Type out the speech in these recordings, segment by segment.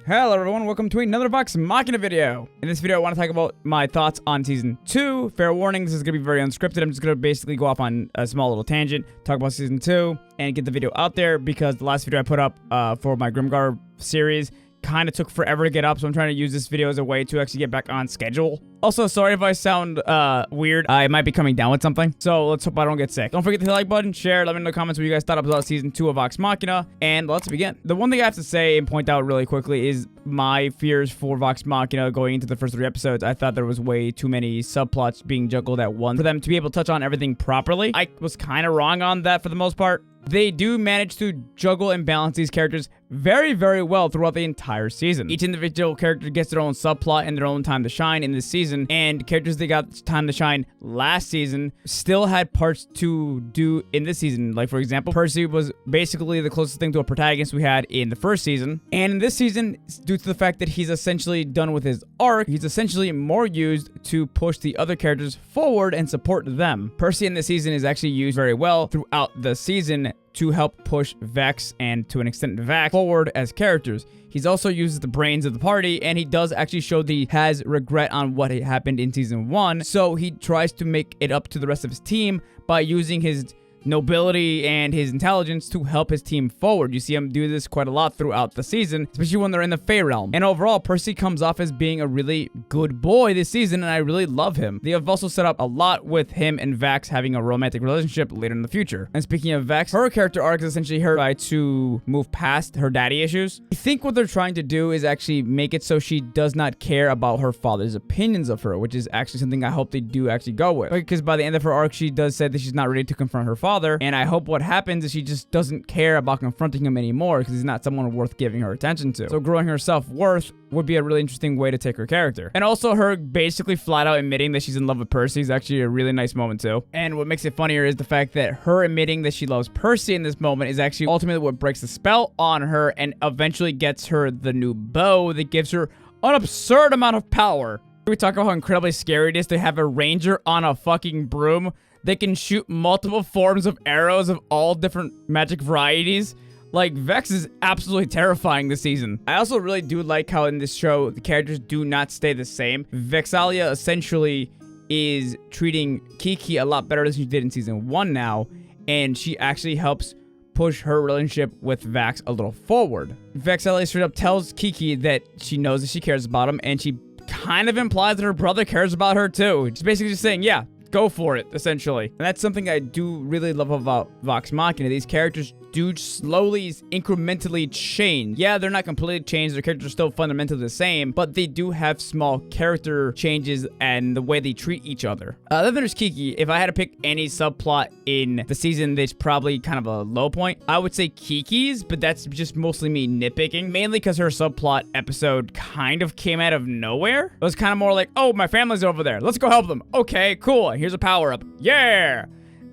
Hello everyone, welcome to another Vox Machina video. In this video I want to talk about my thoughts on Season 2. Fair warning, this is going to be very unscripted. I'm just going to basically go off on a small little tangent, talk about Season 2, and get the video out there because the last video I put up for my Grimgar series kind of took forever to get up, so I'm trying to use this video as a way to actually get back on schedule. Also, sorry if I sound weird. I might be coming down with something, so let's hope I don't get sick. Don't forget to hit the like button, share, let me know in the comments what you guys thought about Season 2 of Vox Machina, and let's begin. The one thing I have to say and point out really quickly is my fears for Vox Machina going into the first 3 episodes. I thought there was way too many subplots being juggled at once for them to be able to touch on everything properly. I was kind of wrong on that for the most part. They do manage to juggle and balance these characters very, very well throughout the entire season. Each individual character gets their own subplot and their own time to shine in this season, and characters that got time to shine last season still had parts to do in this season. Like, for example, Percy was basically the closest thing to a protagonist we had in the first season, and in this season, due to the fact that he's essentially done with his arc, he's essentially more used to push the other characters forward and support them. Percy in this season is actually used very well throughout the season to help push Vex and, to an extent, Vax forward as characters. He's also uses the brains of the party, and he does actually show that he has regret on what happened in Season 1, so he tries to make it up to the rest of his team by using his nobility and his intelligence to help his team forward. You see him do this quite a lot throughout the season, especially when they're in the Fey Realm. And overall, Percy comes off as being a really good boy this season, and I really love him. They have also set up a lot with him and Vax having a romantic relationship later in the future. And speaking of Vax, her character arc is essentially her try to move past her daddy issues. I think what they're trying to do is actually make it so she does not care about her father's opinions of her, which is actually something I hope they do actually go with. Because by the end of her arc, she does say that she's not ready to confront her father, and I hope what happens is she just doesn't care about confronting him anymore because he's not someone worth giving her attention to. So growing her self-worth would be a really interesting way to take her character. And also her basically flat out admitting that she's in love with Percy is actually a really nice moment too. And what makes it funnier is the fact that her admitting that she loves Percy in this moment is actually ultimately what breaks the spell on her and eventually gets her the new bow that gives her an absurd amount of power. We talk about how incredibly scary it is to have a ranger on a fucking broom. They can shoot multiple forms of arrows of all different magic varieties. Like, Vex is absolutely terrifying this season. I also really do like how in this show, the characters do not stay the same. Vexalia essentially is treating Kiki a lot better than she did in Season 1 now, and she actually helps push her relationship with Vax a little forward. Vexalia straight up tells Kiki that she knows that she cares about him, and she kind of implies that her brother cares about her too. She's basically just saying, yeah, go for it, essentially. And that's something I do really love about Vox Machina. These characters do slowly, incrementally change. Yeah, they're not completely changed. Their characters are still fundamentally the same, but they do have small character changes and the way they treat each other. Then there's Kiki. If I had to pick any subplot in the season that's probably kind of a low point, I would say Kiki's, but that's just mostly me nitpicking, mainly because her subplot episode kind of came out of nowhere. It was kind of more like, oh, my family's over there. Let's go help them. Okay, cool. Here's a power-up. Yeah!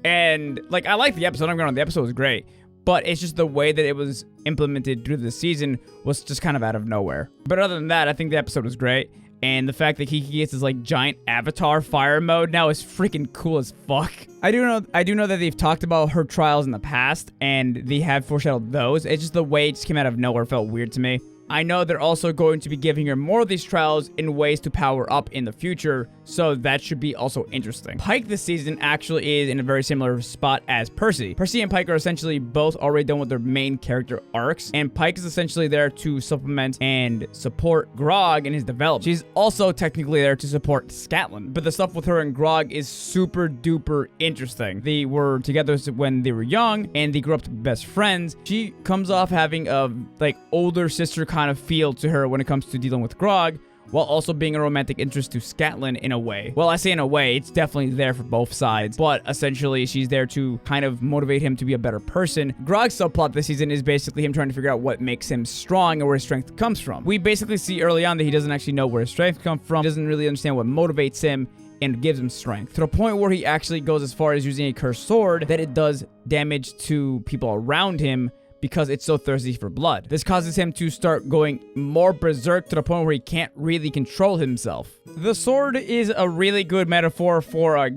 And, like, I like the episode. I'm going on. The episode was great. But it's just the way that it was implemented through the season was just kind of out of nowhere. But other than that, I think the episode was great. And the fact that Kiki gets this, like, giant avatar fire mode now is freaking cool as fuck. I do know that they've talked about her trials in the past, and they have foreshadowed those. It's just the way it just came out of nowhere felt weird to me. I know they're also going to be giving her more of these trials in ways to power up in the future, so that should be also interesting. Pike this season actually is in a very similar spot as Percy. Percy and Pike are essentially both already done with their main character arcs, and Pike is essentially there to supplement and support Grog in his development. She's also technically there to support Scotland, but the stuff with her and Grog is super duper interesting. They were together when they were young, and they grew up to be best friends. She comes off having a, like, older sister kind of feel to her when it comes to dealing with Grog, while also being a romantic interest to Scotland in a way. Well, I say in a way, it's definitely there for both sides, but essentially she's there to kind of motivate him to be a better person. Grog's subplot this season is basically him trying to figure out what makes him strong and where his strength comes from. We basically see early on that he doesn't actually know where his strength comes from, he doesn't really understand what motivates him and gives him strength, to the point where he actually goes as far as using a cursed sword that it does damage to people around him because it's so thirsty for blood. This causes him to start going more berserk to the point where he can't really control himself. The sword is a really good metaphor for a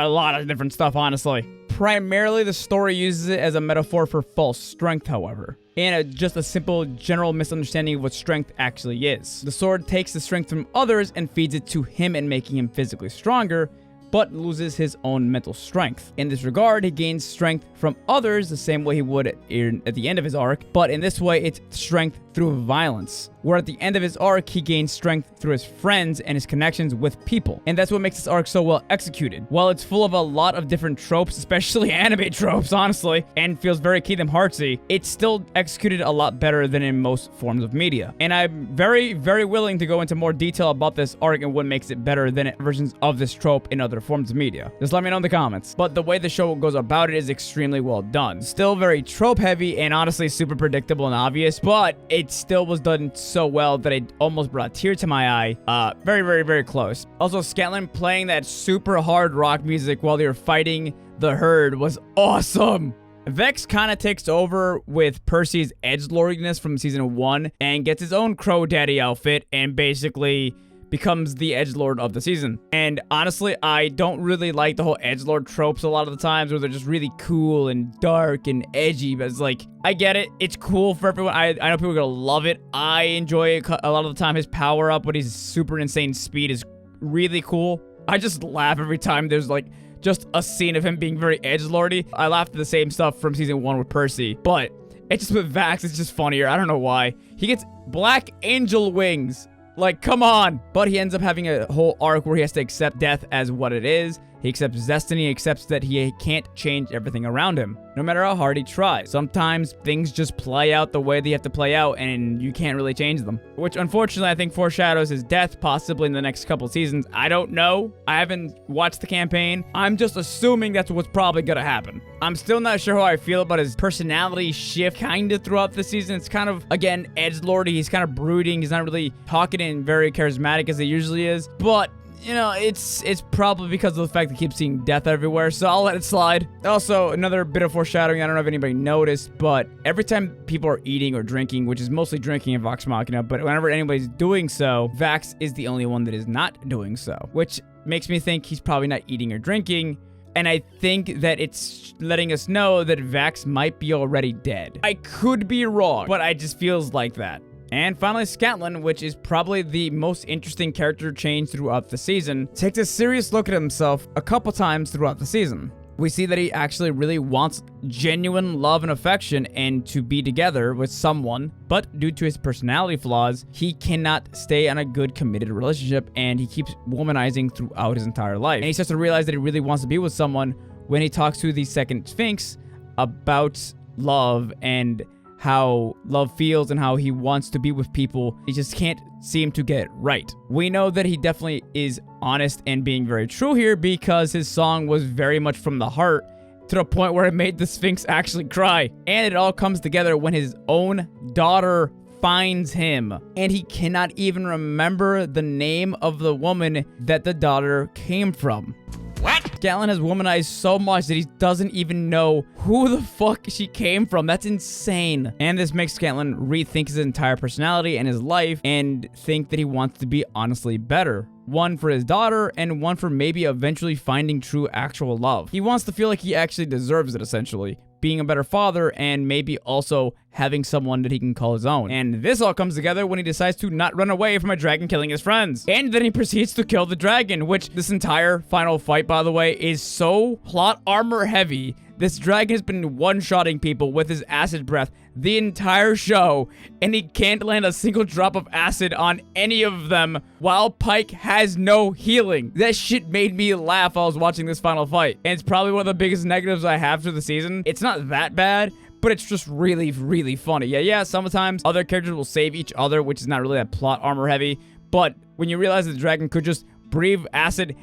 lot of different stuff, honestly. Primarily, the story uses it as a metaphor for false strength, however. and just a simple general misunderstanding of what strength actually is. The sword takes the strength from others and feeds it to him and making him physically stronger, but loses his own mental strength. In this regard, he gains strength from others the same way he would at the end of his arc, but in this way, it's strength through violence. Where at the end of his arc, he gains strength through his friends and his connections with people. And that's what makes this arc so well executed. While it's full of a lot of different tropes, especially anime tropes, honestly, and feels very Kingdom Heartsy, it's still executed a lot better than in most forms of media. And I'm very, very willing to go into more detail about this arc and what makes it better than versions of this trope in other forms of media. Just let me know in the comments. But the way the show goes about it is extremely well done. Still very trope heavy and honestly super predictable and obvious, but it still was done so well that it almost brought a tear to my eye. Very, very, very close. Also, Scanlan playing that super hard rock music while they were fighting the herd was awesome. Vex kind of takes over with Percy's edgelordiness from season 1 and gets his own Crow Daddy outfit and basically becomes the edgelord of the season. And honestly, I don't really like the whole edgelord tropes a lot of the times where they're just really cool and dark and edgy, but it's like, I get it. It's cool for everyone. I know people are gonna love it. I enjoy it a lot of the time. His power up with his super insane speed is really cool. I just laugh every time there's like just a scene of him being very edgelordy. I laughed at the same stuff from season 1 with Percy, but it's just with Vax, it's just funnier. I don't know why. He gets black angel wings. Like, come on. But he ends up having a whole arc where he has to accept death as what it is. He accepts destiny, accepts that he can't change everything around him, no matter how hard he tries. Sometimes things just play out the way they have to play out, and you can't really change them. Which, unfortunately, I think foreshadows his death, possibly in the next couple seasons. I don't know. I haven't watched the campaign. I'm just assuming that's what's probably gonna happen. I'm still not sure how I feel about his personality shift kind of throughout the season. It's kind of, again, edgelordy. He's kind of brooding. He's not really talking and very charismatic as he usually is. But you know, it's probably because of the fact that he keeps seeing death everywhere, so I'll let it slide. Also, another bit of foreshadowing, I don't know if anybody noticed, but every time people are eating or drinking, which is mostly drinking in Vox Machina, but whenever anybody's doing so, Vax is the only one that is not doing so, which makes me think he's probably not eating or drinking, and I think that it's letting us know that Vax might be already dead. I could be wrong, but it just feels like that. And finally, Scanlan, which is probably the most interesting character change throughout the season, takes a serious look at himself a couple times throughout the season. We see that he actually really wants genuine love and affection and to be together with someone, but due to his personality flaws, he cannot stay on a good committed relationship and he keeps womanizing throughout his entire life. And he starts to realize that he really wants to be with someone when he talks to the second Sphinx about love and how love feels and how he wants to be with people. He just can't seem to get it right. We know that he definitely is honest and being very true here because his song was very much from the heart to the point where it made the Sphinx actually cry. And it all comes together when his own daughter finds him and he cannot even remember the name of the woman that the daughter came from. What? Scanlan has womanized so much that he doesn't even know who the fuck she came from. That's insane. And this makes Scanlan rethink his entire personality and his life and think that he wants to be honestly better. One for his daughter and one for maybe eventually finding true actual love. He wants to feel like he actually deserves it, essentially. Being a better father and maybe also having someone that he can call his own. And this all comes together when he decides to not run away from a dragon killing his friends. And then he proceeds to kill the dragon, which this entire final fight, by the way, is so plot armor heavy. This dragon has been one-shotting people with his acid breath the entire show, and he can't land a single drop of acid on any of them while Pike has no healing. That shit made me laugh while I was watching this final fight. And it's probably one of the biggest negatives I have to the season. It's not that bad, but it's just really, really funny. Yeah, sometimes other characters will save each other, which is not really that plot armor heavy, but when you realize that the dragon could just breathe acid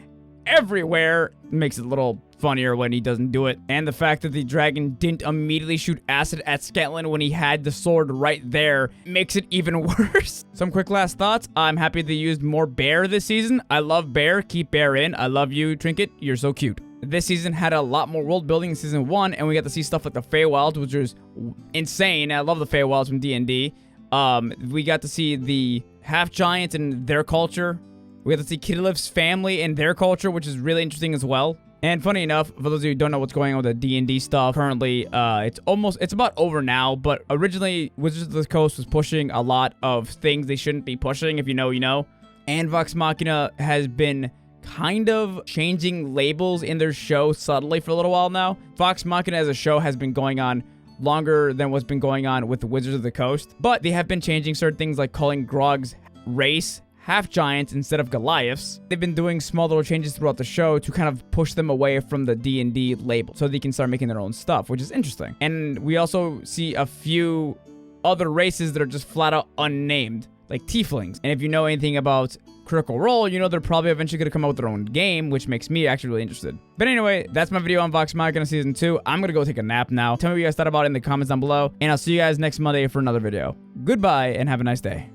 everywhere, it makes it a little funnier when he doesn't do it. And the fact that the dragon didn't immediately shoot acid at Scanlan when he had the sword right there makes it even worse. Some quick last thoughts. I'm happy they used more Bear this season. I love Bear. Keep Bear in. I love you, Trinket. You're so cute. This season had a lot more world building in season 1, and we got to see stuff like the Feywilds, which was insane. I love the Feywilds from D&D. We got to see the half giants and their culture. We got to see Kitty Lift's family and their culture, which is really interesting as well. And funny enough, for those of you who don't know what's going on with the D&D stuff, currently, it's about over now, but originally, Wizards of the Coast was pushing a lot of things they shouldn't be pushing, if you know, you know. And Vox Machina has been kind of changing labels in their show subtly for a little while now. Vox Machina as a show has been going on longer than what's been going on with the Wizards of the Coast, but they have been changing certain things like calling Grog's race half-giants instead of Goliaths. They've been doing small little changes throughout the show to kind of push them away from the D&D label so they can start making their own stuff, which is interesting. And we also see a few other races that are just flat out unnamed, like tieflings. And if you know anything about Critical Role, you know they're probably eventually going to come out with their own game, which makes me actually really interested. But anyway, that's my video on Vox Machina Season 2. I'm going to go take a nap now. Tell me what you guys thought about it in the comments down below, and I'll see you guys next Monday for another video. Goodbye, and have a nice day.